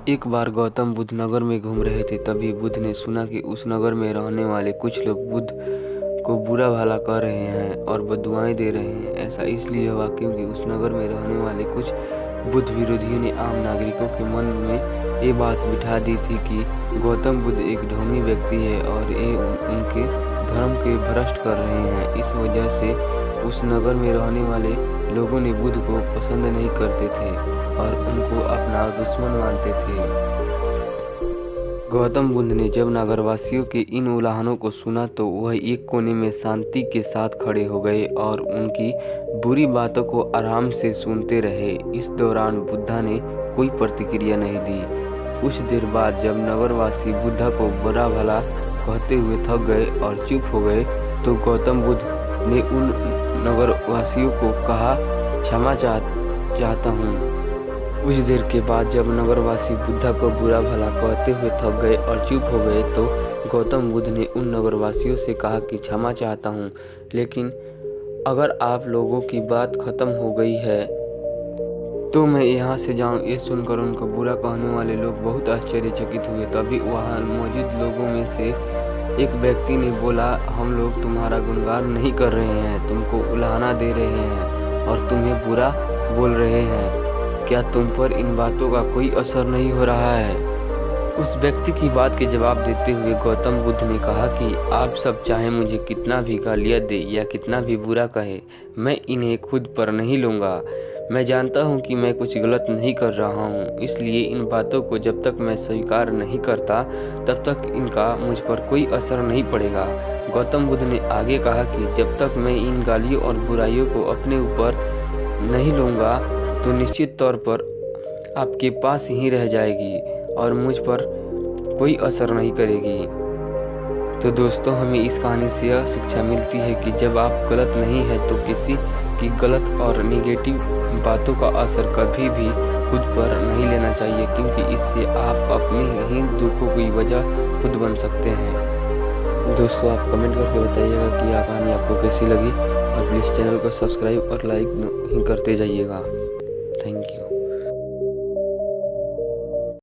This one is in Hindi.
एक बार गौतम बुद्ध नगर में घूम रहे थे। तभी बुद्ध ने सुना कि उस नगर में रहने वाले कुछ लोग बुद्ध को बुरा भला कह रहे हैं और बद्दुआएं दे रहे हैं। ऐसा इसलिए हुआ क्योंकि उस नगर में रहने वाले कुछ बुद्ध विरोधियों ने आम नागरिकों के मन में ये बात बिठा दी थी कि गौतम बुद्ध एक ढोंगी व्यक्ति है और ये उनके धर्म के भ्रष्ट कर रहे हैं। इस वजह से उस नगर में रहने वाले लोगों ने बुद्ध को पसंद नहीं करते थे और उनको अपना दुश्मन मानते थे। गौतम बुद्ध ने जब नगरवासियों के इन उलाहनों को सुना तो वह एक कोने में शांति के साथ खड़े हो गए और उनकी बुरी बातों को आराम से सुनते रहे। इस दौरान बुद्धा ने कोई प्रतिक्रिया नहीं दी। कुछ देर बाद जब नगरवासी बुद्धा को बुरा भला कहते हुए थक गए और चुप हो गए तो गौतम बुद्ध ने उन नगरवासियों को कहा, क्षमा चाहता हूँ। कुछ देर के बाद जब नगरवासी बुद्धा को बुरा भला कहते हुए थक गए और चुप हो गए तो गौतम बुद्ध ने उन नगरवासियों से कहा कि क्षमा चाहता हूँ, लेकिन अगर आप लोगों की बात खत्म हो गई है तो मैं यहाँ से जाऊँ। ये सुनकर उनको बुरा कहने वाले लोग बहुत आश्चर्यचकित हुए। तभी वहाँ मौजूद लोगों में से एक व्यक्ति ने बोला, हम लोग तुम्हारा गुणगान नहीं कर रहे हैं, तुमको उलाहना दे रहे हैं और तुम्हें बुरा बोल रहे हैं। क्या तुम पर इन बातों का कोई असर नहीं हो रहा है? उस व्यक्ति की बात के जवाब देते हुए गौतम बुद्ध ने कहा कि आप सब चाहे मुझे कितना भी गालियाँ दे या कितना भी बुरा कहे, मैं इन्हें खुद पर नहीं लूँगा। मैं जानता हूँ कि मैं कुछ गलत नहीं कर रहा हूँ, इसलिए इन बातों को जब तक मैं स्वीकार नहीं करता तब तक इनका मुझ पर कोई असर नहीं पड़ेगा। गौतम बुद्ध ने आगे कहा कि जब तक मैं इन गालियों और बुराइयों को अपने ऊपर नहीं लूँगा तो निश्चित तौर पर आपके पास ही रह जाएगी और मुझ पर कोई असर नहीं करेगी। तो दोस्तों, हमें इस कहानी से यह शिक्षा मिलती है कि जब आप गलत नहीं हैं तो किसी की गलत और निगेटिव बातों का असर कभी भी खुद पर नहीं लेना चाहिए, क्योंकि इससे आप अपने ही दुखों की वजह खुद बन सकते हैं। दोस्तों, आप कमेंट करके बताइएगा कि यह कहानी आपको कैसी लगी और प्लीज़ चैनल को सब्सक्राइब और लाइक करते जाइएगा। Thank you.